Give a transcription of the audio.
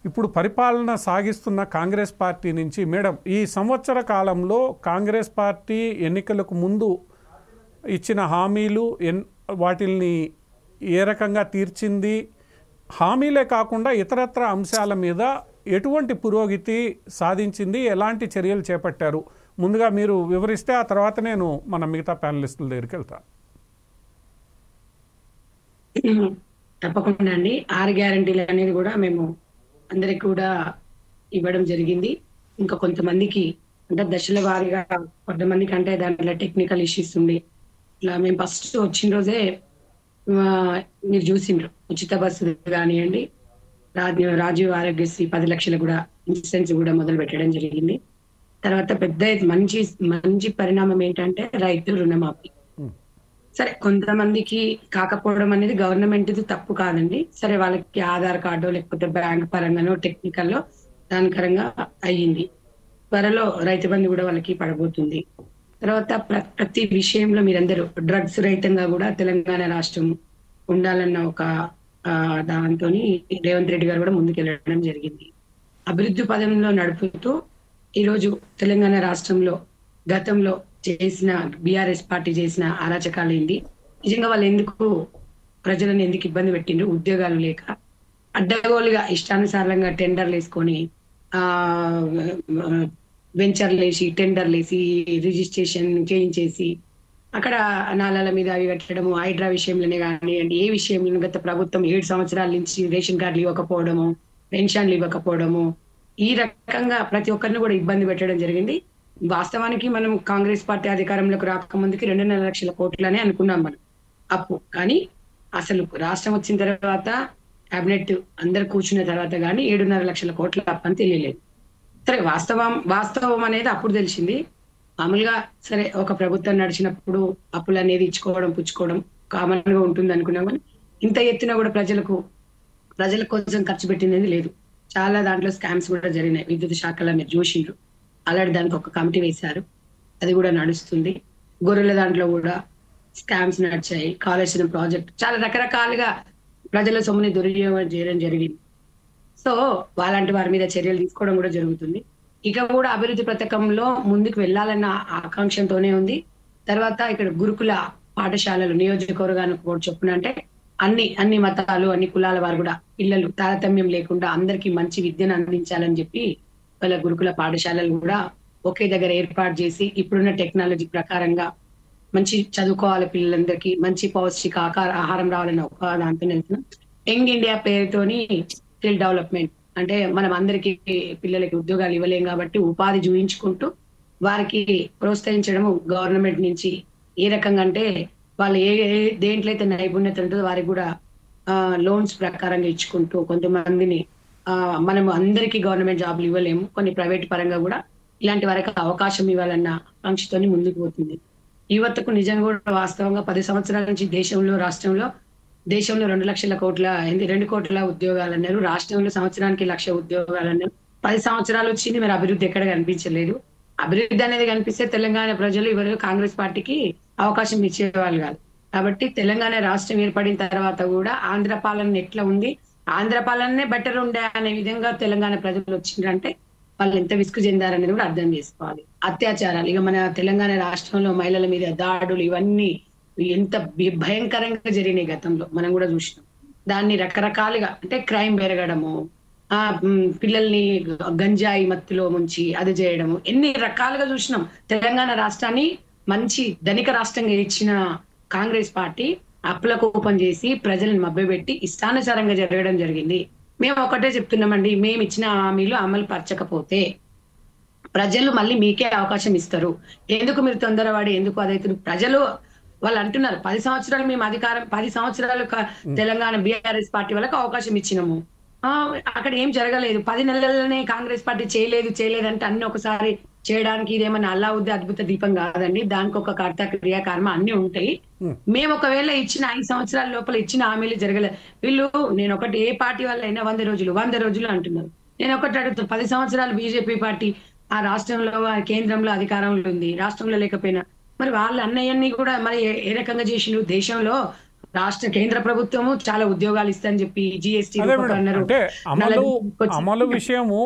ఇప్పుడు పరిపాలన సాగిస్తున్న కాంగ్రెస్ పార్టీ నుంచి మేడం ఈ సంవత్సర కాలంలో కాంగ్రెస్ పార్టీ ఎన్నికలకు ముందు ఇచ్చిన హామీలు వాటిల్ని ఏ రకంగా తీర్చింది, హామీలే కాకుండా ఇతరత్ర అంశాల మీద ఎటువంటి పురోగతి సాధించింది, ఎలాంటి చర్యలు చేపట్టారు, ముందుగా మీరు వివరిస్తే ఆ తర్వాత నేను మన మిగతా ప్యానలిస్టుల దగ్గరికి వెళ్తాను. తప్పకుండా అండి. 6 గ్యారంటీలు అనేది కూడా మేము అందరికి కూడా ఇవ్వడం జరిగింది. ఇంకా కొంతమందికి అంటే దశల వారీగా కొంతమందికి అంటే దాంట్లో టెక్నికల్ ఇష్యూస్ ఉండి ఇట్లా మేము ఫస్ట్ వచ్చిన రోజే మీరు చూసిండ్రు ఉచిత బస్సు కానివ్వండి, రాజీవ్ ఆరోగ్యశ్రీ 10 లక్షలు కూడా ఇన్సూరెన్స్ కూడా మొదలు పెట్టడం జరిగింది. తర్వాత పెద్ద మంచి పరిణామం ఏంటంటే రైతు రుణమాఫీ. సరే కొంతమందికి కాకపోవడం అనేది గవర్నమెంట్ తప్పు కాదండి. సరే వాళ్ళకి ఆధార్ కార్డు లేకపోతే బ్యాంక్ పరంగానో టెక్నికల్లో దానికరంగా అయ్యింది. త్వరలో రైతు బంధు కూడా వాళ్ళకి పడబోతుంది. తర్వాత ప్రతి విషయంలో మీరందరూ డ్రగ్స్ రహితంగా కూడా తెలంగాణ రాష్ట్రం ఉండాలన్న ఒక దాంతో రేవంత్ రెడ్డి గారు కూడా ముందుకెళ్ళడం జరిగింది. అభివృద్ధి పదంలో నడుపుతూ ఈరోజు తెలంగాణ రాష్ట్రంలో గతంలో చేసిన బీఆర్ఎస్ పార్టీ చేసిన అరాచకాలు ఏంటి, నిజంగా వాళ్ళు ప్రజలను ఎందుకు ఇబ్బంది పెట్టిండ్రు, ఉద్యోగాలు లేక అడ్డగోలుగా ఇష్టానుసారంగా టెండర్లు వేసుకొని వెంచర్లు వేసి టెండర్లు వేసి రిజిస్ట్రేషన్ చేయించేసి అక్కడ నాలాల మీద అవి కట్టడము, హైడ్రా విషయంలోనే కానివ్వండి ఏ విషయంలో గత ప్రభుత్వం 7 సంవత్సరాల నుంచి రేషన్ కార్డులు ఇవ్వకపోవడము, పెన్షన్లు ఇవ్వకపోవడము, ఈ రకంగా ప్రతి ఒక్కరిని కూడా ఇబ్బంది పెట్టడం జరిగింది. వాస్తవానికి మనం కాంగ్రెస్ పార్టీ అధికారంలోకి రాకముందుకి 2.5 లక్షల కోట్లనే అనుకున్నాం మనం అప్పు. కానీ అసలు రాష్ట్రం వచ్చిన తర్వాత కేబినెట్ అందరు కూర్చున్న తర్వాత కానీ 7.5 లక్షల కోట్ల అప్పు అని తెలియలేదు. సరే వాస్తవం అనేది అప్పుడు తెలిసింది. మామూలుగా సరే ఒక ప్రభుత్వం నడిచినప్పుడు అప్పులు అనేది ఇచ్చుకోవడం పుచ్చుకోవడం కామన్ గా ఉంటుంది అనుకున్నాం. కానీ ఇంత ఎత్తున కూడా ప్రజల కోసం ఖర్చు పెట్టింది లేదు. చాలా దాంట్లో స్కామ్స్ కూడా జరిగినాయి. విద్యుత్ శాఖలో మీరు చూసిండ్రు. అలాంటి దానికి ఒక కమిటీ వేశారు, అది కూడా నడుస్తుంది. గొర్రెల దాంట్లో కూడా స్కామ్స్ నడిచాయి. కాళేశ్వరం ప్రాజెక్ట్ చాలా రకరకాలుగా ప్రజల సొమ్ముని దుర్వినియోగం చేయడం జరిగింది. సో వాళ్ళంటి వారి మీద చర్యలు తీసుకోవడం కూడా జరుగుతుంది. ఇక కూడా అభివృద్ధి పథకంలో ముందుకు వెళ్ళాలన్న ఆకాంక్షతోనే ఉంది. తర్వాత ఇక్కడ గురుకుల పాఠశాలలు నియోజకవర్గానికి కూడా చొప్పున అంటే అన్ని మతాలు అన్ని కులాల వారు కూడా పిల్లలు తారతమ్యం లేకుండా అందరికీ మంచి విద్యను అందించాలని చెప్పి వాళ్ళ గురుకుల పాఠశాలలు కూడా ఒకే దగ్గర ఏర్పాటు చేసి ఇప్పుడున్న టెక్నాలజీ ప్రకారంగా మంచి చదువుకోవాలి, పిల్లలందరికీ మంచి పౌష్టిక ఆహారం రావాలని ఒక దాంతో వెళ్తున్నాం. యంగ్ ఇండియా పేరుతోని స్కిల్ డెవలప్మెంట్ అంటే మనం అందరికీ పిల్లలకి ఉద్యోగాలు ఇవ్వలేం కాబట్టి ఉపాధి చూయించుకుంటూ వారికి ప్రోత్సహించడము గవర్నమెంట్ నుంచి ఏ రకంగా అంటే వాళ్ళు దేంట్లో అయితే నైపుణ్యత ఉంటుందో వారికి కూడా లోన్స్ ప్రకారంగా ఇచ్చుకుంటూ కొంతమందిని మనం అందరికీ గవర్నమెంట్ జాబ్లు ఇవ్వలేము, కొన్ని ప్రైవేట్ పరంగా కూడా ఇలాంటి వారికి అవకాశం ఇవ్వాలన్న ఆకాంక్షతోని ముందుకు పోతుంది. యువతకు నిజంగా కూడా వాస్తవంగా 10 సంవత్సరాల నుంచి రాష్ట్రంలో 2 లక్షల కోట్ల 2 కోట్ల ఉద్యోగాలు అన్నారు. రాష్ట్రంలో సంవత్సరానికి 1 లక్ష ఉద్యోగాలు అన్నారు. 10 సంవత్సరాలు వచ్చింది, మరి అభివృద్ధి ఎక్కడ కనిపించలేదు. అభివృద్ధి అనేది కనిపిస్తే తెలంగాణ ప్రజలు ఎవరు కాంగ్రెస్ పార్టీకి అవకాశం ఇచ్చేవాళ్ళు కాదు. కాబట్టి తెలంగాణ రాష్ట్రం ఏర్పడిన తర్వాత కూడా ఆంధ్ర పాలన ఎట్లా ఉంది, ఆంధ్ర పాలననే బెటర్ ఉండే అనే విధంగా తెలంగాణ ప్రజలు వచ్చిందంటే వాళ్ళు ఎంత విసుగు చెందారనేది కూడా అర్థం చేసుకోవాలి. అత్యాచారాలు ఇక మన తెలంగాణ రాష్ట్రంలో మహిళల మీద దాడులు ఇవన్నీ ఎంత భయంకరంగా జరిగినాయి గతంలో మనం కూడా చూసినాం. దాన్ని రకరకాలుగా అంటే క్రైమ్ పెరగడము, పిల్లల్ని గంజాయి మత్తులో ముంచి అది చేయడము, ఎన్ని రకాలుగా చూసినాం. తెలంగాణ రాష్ట్రాన్ని మంచి ధనిక రాష్ట్రంగా ఇచ్చిన కాంగ్రెస్ పార్టీ అప్పుల కూపం చేసి ప్రజలను మభ్యపెట్టి ఇష్టానుసారంగా జరగడం జరిగింది. మేము ఒకటే చెప్తున్నామండి, మేము ఇచ్చిన హామీలు అమలు పరచకపోతే ప్రజలు మళ్ళీ మీకే అవకాశం ఇస్తారు. ఎందుకు మీరు తొందరవాడి ఎందుకు అదైతే ప్రజలు వాళ్ళు అంటున్నారు 10 సంవత్సరాలు మేము అధికారం 10 సంవత్సరాలు తెలంగాణ బీఆర్ఎస్ పార్టీ వాళ్ళకి అవకాశం ఇచ్చినాము. అక్కడ ఏం జరగలేదు. 10 నెలలనే కాంగ్రెస్ పార్టీ చేయలేదంటే అన్ని ఒకసారి చేయడానికి ఇదేమన్నా అల్లావుద్ది అద్భుత దీపం కాదండి. దానికి ఒక కర్త క్రియాకర్మ అన్ని ఉంటాయి. మేము ఒకవేళ ఇచ్చిన 5 సంవత్సరాల లోపల ఇచ్చిన హామీలు జరగలేదు. వీళ్ళు నేను ఒకటి ఏ పార్టీ వల్ల అయినా 100 రోజులు అంటున్నారు. నేను ఒకటి అడుగుతాను, 10 సంవత్సరాలు బీజేపీ పార్టీ ఆ రాష్ట్రంలో కేంద్రంలో అధికారంలో ఉంది, రాష్ట్రంలో లేకపోయినా మరి వాళ్ళ అన్నయ్యన్ని కూడా మరి ఏ రకంగా చేసిండు. దేశంలో రాష్ట్ర కేంద్ర ప్రభుత్వము చాలా ఉద్యోగాలు ఇస్తాయని చెప్పి జిఎస్టీ అదే మేడం, అన్నారు. అంటే అమలు విషయము